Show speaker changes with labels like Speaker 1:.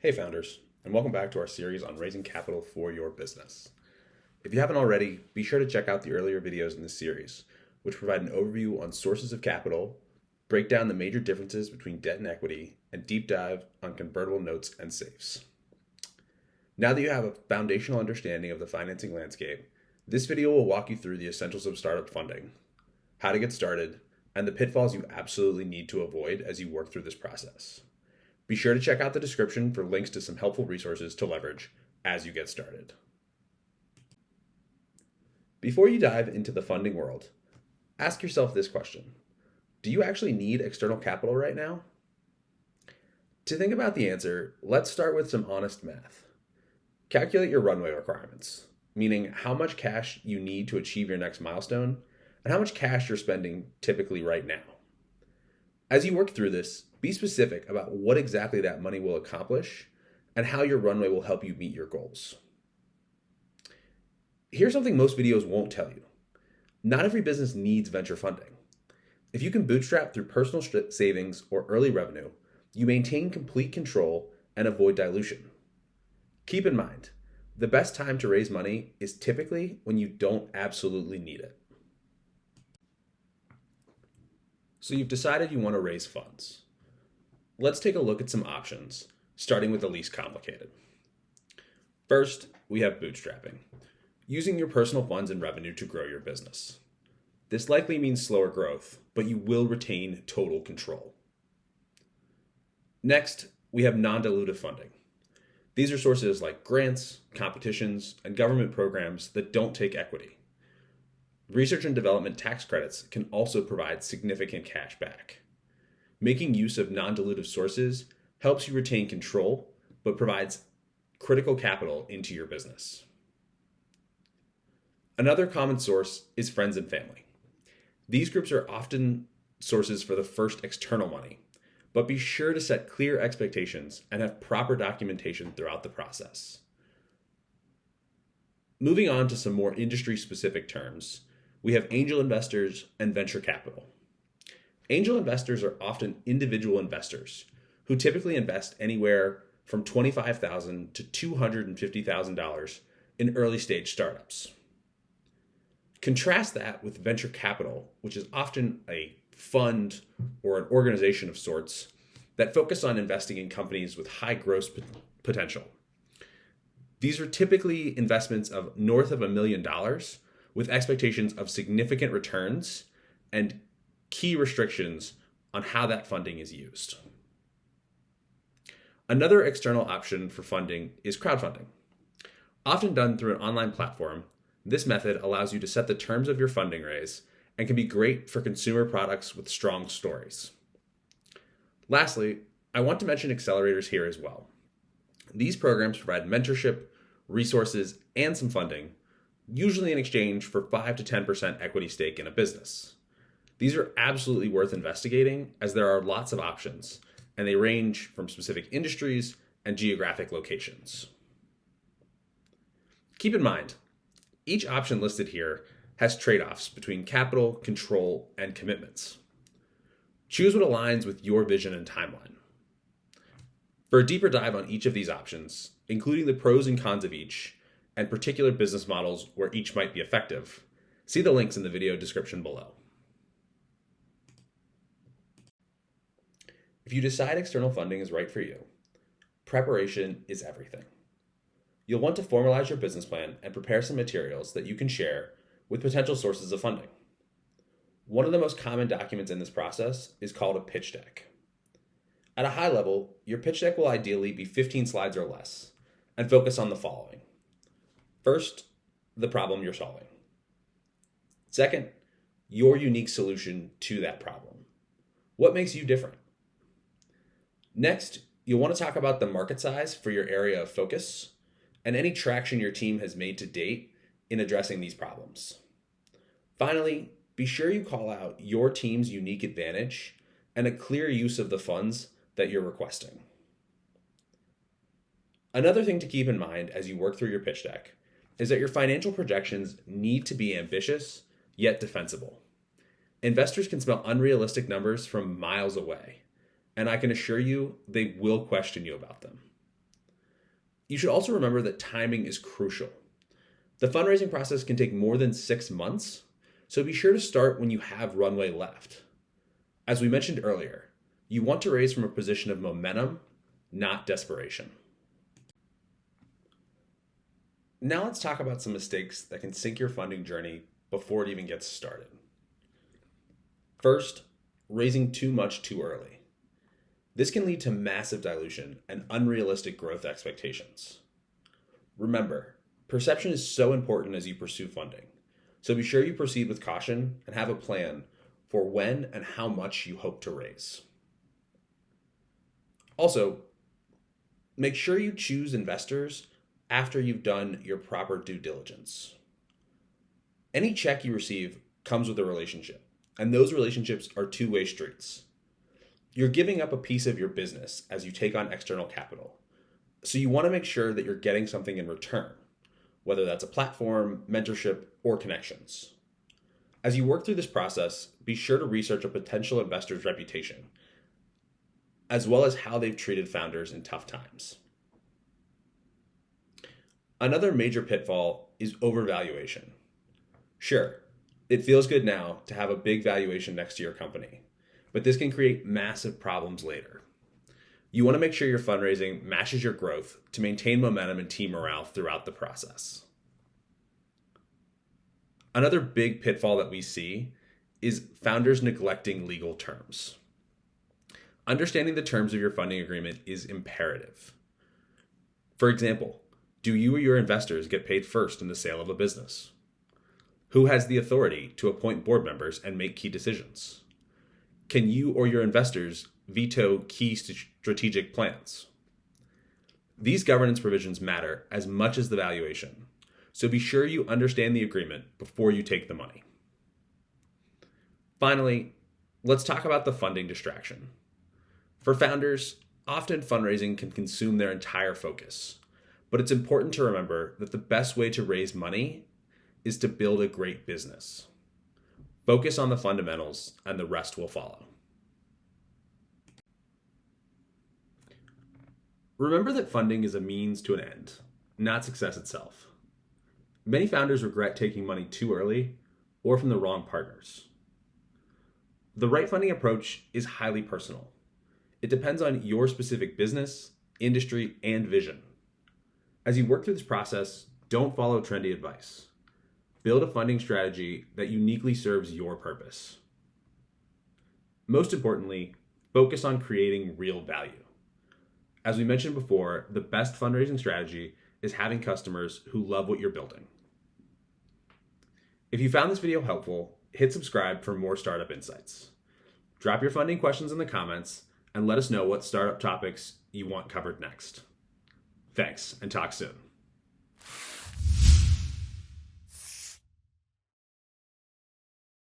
Speaker 1: Hey founders, and welcome back to our series on raising capital for your business. If you haven't already, be sure to check out the earlier videos in this series, which provide an overview on sources of capital, break down the major differences between debt and equity, and deep dive on convertible notes and safes. Now that you have a foundational understanding of the financing landscape, this video will walk you through the essentials of startup funding, how to get started, and the pitfalls you absolutely need to avoid as you work through this process. Be sure to check out the description for links to some helpful resources to leverage as you get started. Before you dive into the funding world, ask yourself this question. Do you actually need external capital right now? To think about the answer, let's start with some honest math. Calculate your runway requirements, meaning how much cash you need to achieve your next milestone and how much cash you're spending typically right now. As you work through this, be specific about what exactly that money will accomplish and how your runway will help you meet your goals. Here's something most videos won't tell you. Not every business needs venture funding. If you can bootstrap through personal savings or early revenue, you maintain complete control and avoid dilution. Keep in mind, the best time to raise money is typically when you don't absolutely need it. So you've decided you want to raise funds. Let's take a look at some options, starting with the least complicated. First, we have bootstrapping, using your personal funds and revenue to grow your business. This likely means slower growth, but you will retain total control. Next, we have non-dilutive funding. These are sources like grants, competitions, and government programs that don't take equity. Research and development tax credits can also provide significant cash back. Making use of non-dilutive sources helps you retain control, but provides critical capital into your business. Another common source is friends and family. These groups are often sources for the first external money, but be sure to set clear expectations and have proper documentation throughout the process. Moving on to some more industry-specific terms, we have angel investors and venture capital. Angel investors are often individual investors who typically invest anywhere from $25,000 to $250,000 in early stage startups. Contrast that with venture capital, which is often a fund or an organization of sorts that focus on investing in companies with high growth potential. These are typically investments of north of $1 million with expectations of significant returns and key restrictions on how that funding is used. Another external option for funding is crowdfunding. Often done through an online platform, this method allows you to set the terms of your funding raise and can be great for consumer products with strong stories. Lastly, I want to mention accelerators here as well. These programs provide mentorship, resources, and some funding, usually in exchange for 5 to 10% equity stake in a business. These are absolutely worth investigating as there are lots of options, and they range from specific industries and geographic locations. Keep in mind, each option listed here has trade-offs between capital, control, and commitments. Choose what aligns with your vision and timeline. For a deeper dive on each of these options, including the pros and cons of each, and particular business models where each might be effective, see the links in the video description below. If you decide external funding is right for you, preparation is everything. You'll want to formalize your business plan and prepare some materials that you can share with potential sources of funding. One of the most common documents in this process is called a pitch deck. At a high level, your pitch deck will ideally be 15 slides or less and focus on the following. First, the problem you're solving. Second, your unique solution to that problem. What makes you different? Next, you'll want to talk about the market size for your area of focus and any traction your team has made to date in addressing these problems. Finally, be sure you call out your team's unique advantage and a clear use of the funds that you're requesting. Another thing to keep in mind as you work through your pitch deck is that your financial projections need to be ambitious yet defensible. Investors can smell unrealistic numbers from miles away, and I can assure you they will question you about them. You should also remember that timing is crucial. The fundraising process can take more than 6 months, so be sure to start when you have runway left. As we mentioned earlier, you want to raise from a position of momentum, not desperation. Now let's talk about some mistakes that can sink your funding journey before it even gets started. First, raising too much too early. This can lead to massive dilution and unrealistic growth expectations. Remember, perception is so important as you pursue funding, so be sure you proceed with caution and have a plan for when and how much you hope to raise. Also, make sure you choose investors after you've done your proper due diligence. Any check you receive comes with a relationship, and those relationships are two-way streets. You're giving up a piece of your business as you take on external capital, so you want to make sure that you're getting something in return, whether that's a platform, mentorship, or connections. As you work through this process, be sure to research a potential investor's reputation, as well as how they've treated founders in tough times. Another major pitfall is overvaluation. Sure, it feels good now to have a big valuation next to your company, but this can create massive problems later. You want to make sure your fundraising matches your growth to maintain momentum and team morale throughout the process. Another big pitfall that we see is founders neglecting legal terms. Understanding the terms of your funding agreement is imperative. For example, do you or your investors get paid first in the sale of a business? Who has the authority to appoint board members and make key decisions? Can you or your investors veto key strategic plans? These governance provisions matter as much as the valuation, so be sure you understand the agreement before you take the money. Finally, let's talk about the funding distraction. For founders, often fundraising can consume their entire focus, but it's important to remember that the best way to raise money is to build a great business. Focus on the fundamentals and the rest will follow. Remember that funding is a means to an end, not success itself. Many founders regret taking money too early or from the wrong partners. The right funding approach is highly personal. It depends on your specific business, industry, and vision. As you work through this process, don't follow trendy advice. Build a funding strategy that uniquely serves your purpose. Most importantly, focus on creating real value. As we mentioned before, the best fundraising strategy is having customers who love what you're building. If you found this video helpful, hit subscribe for more startup insights. Drop your funding questions in the comments and let us know what startup topics you want covered next. Thanks, and talk soon.